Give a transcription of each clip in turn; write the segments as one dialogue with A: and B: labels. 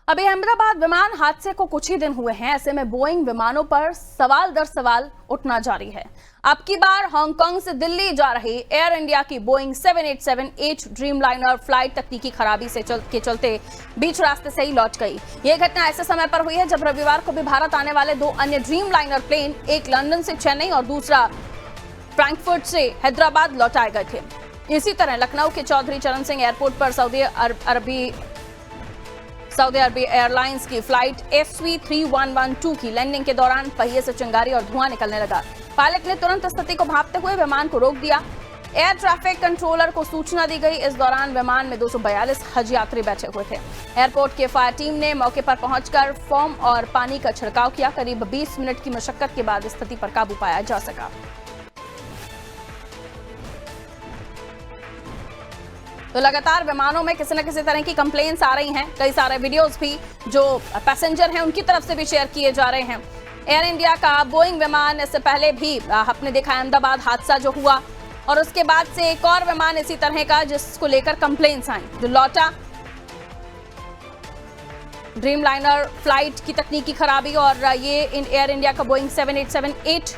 A: अभी अहमदाबाद विमान हादसे को कुछ ही दिन हुए हैं। ऐसे में बोइंग विमानों पर सवाल दर सवाल उठना जारी है। अब की बार हांगकांग से दिल्ली जा रही एयर इंडिया की बोइंग 787-8 ड्रीमलाइनर फ्लाइट तकनीकी खराबी से चलते बीच रास्ते से ही लौट गई। यह घटना ऐसे समय पर हुई है जब रविवार को भी भारत आने वाले दो अन्य ड्रीमलाइनर प्लेन, एक लंदन से चेन्नई और दूसरा फ्रैंकफर्ट से हैदराबाद लौटाए गए थे। इसी तरह लखनऊ के चौधरी चरण सिंह एयरपोर्ट पर सऊदी अरब एयरलाइंस की फ्लाइट SV3112 की लैंडिंग के दौरान पहिए से चिंगारी और धुआं निकलने लगा। पायलट ने तुरंत स्थिति को भांपते हुए विमान को रोक दिया। एयर ट्रैफिक कंट्रोलर को सूचना दी गई। इस दौरान विमान में 242 हज यात्री बैठे हुए थे। एयरपोर्ट के फायर टीम ने मौके पर पहुंचकर फोम और पानी का छिड़काव किया। करीब 20 मिनट की मशक्कत के बाद स्थिति पर काबू पाया जा सका। तो लगातार विमानों में किसी न किसी तरह की कंप्लेंट्स आ रही हैं। कई सारे वीडियोस भी जो पैसेंजर हैं उनकी तरफ से भी शेयर किए जा रहे हैं। एयर इंडिया का बोइंग विमान, इससे पहले भी आपने देखा अहमदाबाद हादसा जो हुआ और उसके बाद से एक और विमान इसी तरह का जिसको लेकर कंप्लेंट्स आई जो लौटा। ड्रीमलाइनर फ्लाइट की तकनीकी खराबी और ये एयर इंडिया का बोइंग 787-8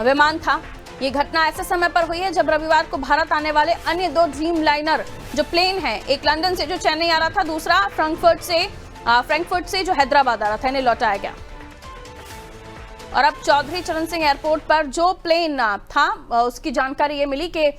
A: विमान था। ये घटना ऐसे समय पर हुई है जब रविवार को भारत आने वाले अन्य दो ड्रीमलाइनर जो प्लेन हैं, एक लंदन से जो चेन्नई आ रहा था, दूसरा फ्रैंकफर्ट से जो हैदराबाद आ रहा था, इन्हें लौटाया गया। और अब चौधरी चरण सिंह एयरपोर्ट पर जो प्लेन था उसकी जानकारी ये मिली कि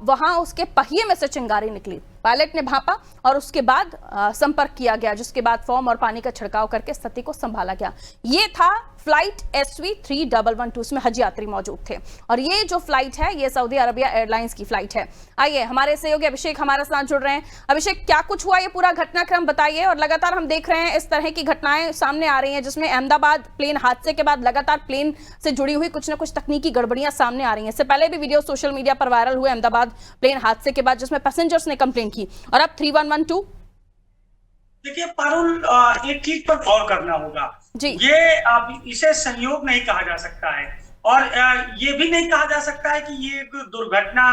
A: वहां उसके पहिए में से चिंगारी निकली। पायलट ने भांपा और उसके बाद संपर्क किया गया, जिसके बाद फोम और पानी का छिड़काव करके स्थिति को संभाला गया। ये था फ्लाइट SV3112, उसमें हज यात्री मौजूद थे और ये जो फ्लाइट है ये सऊदी अरबिया एयरलाइंस की फ्लाइट है। आइए हमारे सहयोगी अभिषेक हमारे साथ जुड़ रहे हैं। अभिषेक, क्या कुछ हुआ, ये पूरा घटनाक्रम बताइए। और लगातार हम देख रहे हैं इस तरह की घटनाएं सामने आ रही हैं जिसमें अहमदाबाद प्लेन हादसे के बाद लगातार प्लेन से जुड़ी हुई कुछ न कुछ तकनीकी गड़बड़ियां सामने आ रही हैं। इससे पहले भी वीडियो सोशल मीडिया पर वायरल हुए अहमदाबाद प्लेन हादसे के बाद जिसमें पैसेंजर्स ने कंप्लेन की, और अब 3112।
B: देखिए पारुल, एक चीज पर गौर करना होगा जी। ये इसे संयोग नहीं कहा जा सकता है और ये भी नहीं कहा जा सकता है कि ये एक दुर्घटना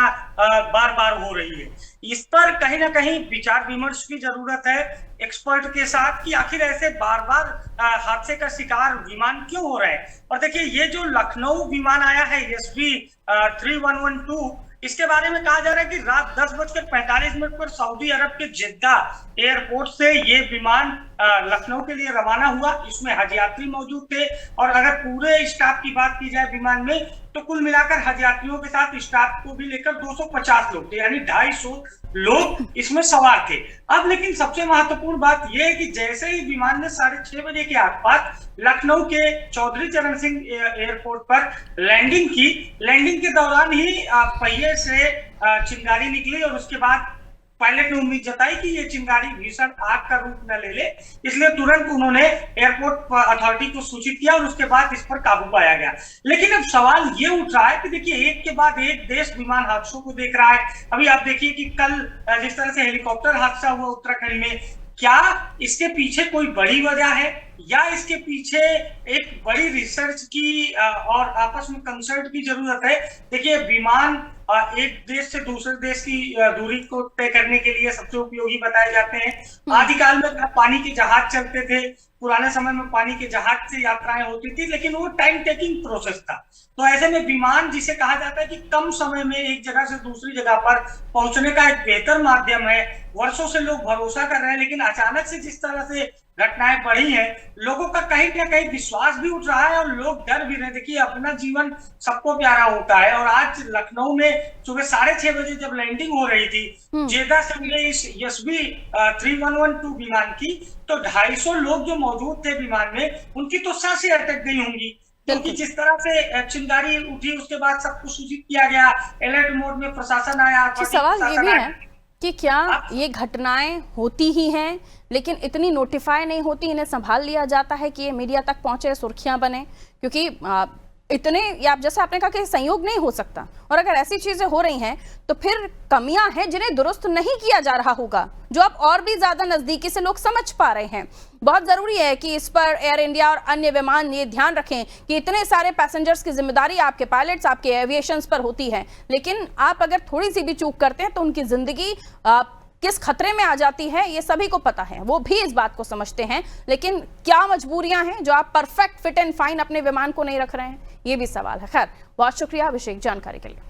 B: बार बार हो रही है। इस पर कहीं ना कहीं विचार विमर्श की जरूरत है एक्सपर्ट के साथ कि आखिर ऐसे बार बार हादसे का शिकार विमान क्यों हो रहे हैं। और देखिए, ये जो लखनऊ विमान आया है SV3112, इसके बारे में कहा जा रहा है कि रात 10:45 पर सऊदी अरब के जिद्दा एयरपोर्ट से ये विमान लखनऊ के लिए रवाना हुआ। इसमें हज यात्री मौजूद थे और अगर पूरे स्टाफ की बात की जाए विमान में तो कुल मिलाकर हज यात्रियों के साथ स्टाफ को भी लेकर 250 लोग थे, यानी 250 लोग इसमें सवार थे। अब लेकिन सबसे महत्वपूर्ण बात यह है कि जैसे ही विमान ने 6:30 बजे के आसपास लखनऊ के चौधरी चरण सिंह एयरपोर्ट पर लैंडिंग की, लैंडिंग के दौरान ही पहिए से चिंगारी निकली और उसके बाद पायलट ने उम्मीद जताई कि ये चिंगारी भीषण आग का रूप न ले ले, इसलिए तुरंत उन्होंने एयरपोर्ट अथॉरिटी को सूचित किया और उसके बाद इस पर काबू पाया गया। लेकिन अब सवाल ये उठ रहा है कि देखिए, एक के बाद एक देश विमान हादसों को देख रहा है। अभी आप देखिए कि कल जिस तरह से हेलीकॉप्टर हादसा हुआ उत्तराखंड में, क्या इसके पीछे कोई बड़ी वजह है या इसके पीछे एक बड़ी रिसर्च की और आपस में कंसल्ट की जरूरत है। देखिए, विमान एक देश से दूसरे देश की दूरी को तय करने के लिए सबसे उपयोगी बताए जाते हैं। आदिकाल में पानी के जहाज चलते थे, पुराने समय में पानी के जहाज से यात्राएं होती थी, लेकिन वो टाइम टेकिंग प्रोसेस था। तो ऐसे में विमान, जिसे कहा जाता है कि कम समय में एक जगह से दूसरी जगह पर पहुंचने का एक बेहतर माध्यम है, वर्षों से लोग भरोसा कर रहे हैं, लेकिन अचानक से जिस तरह से घटनाएं बढ़ी हैं, लोगों का कहीं ना कहीं विश्वास भी उठ रहा है और लोग डर भी रहे। देखिए, अपना जीवन सबको प्यारा होता है और आज लखनऊ में सुबह 6:30 बजे जब लैंडिंग हो रही थी जेदा से मिले इस SV3112 विमान की, तो 250 लोग जो मौजूद थे विमान में, उनकी तो सांसें अटक गई होंगी, क्योंकि जिस तरह से चिंगारी उठी उसके बाद सबको सूचित किया गया, अलर्ट मोड में प्रशासन आया।
A: सवाल ये भी है कि क्या ये घटनाएं होती ही हैं लेकिन इतनी नोटिफाई नहीं होती, इन्हें संभाल लिया जाता है कि ये मीडिया तक पहुंचे, सुर्खियां बने, क्योंकि इतने या जैसे आपने कहा कि संयोग नहीं हो सकता। और अगर ऐसी चीजें हो रही हैं तो फिर कमियां हैं जिन्हें दुरुस्त नहीं किया जा रहा होगा, जो अब और भी ज्यादा नजदीकी से लोग समझ पा रहे हैं। बहुत जरूरी है कि इस पर एयर इंडिया और अन्य विमान ये ध्यान रखें कि इतने सारे पैसेंजर्स की जिम्मेदारी आपके पायलट्स, आपके एविएशंस पर होती है, लेकिन आप अगर थोड़ी सी भी चूक करते हैं तो उनकी जिंदगी किस खतरे में आ जाती है ये सभी को पता है, वो भी इस बात को समझते हैं। लेकिन क्या मजबूरियां हैं जो आप परफेक्ट फिट एंड फाइन अपने विमान को नहीं रख रहे हैं, ये भी सवाल है। खैर, बहुत शुक्रिया अभिषेक जानकारी के लिए।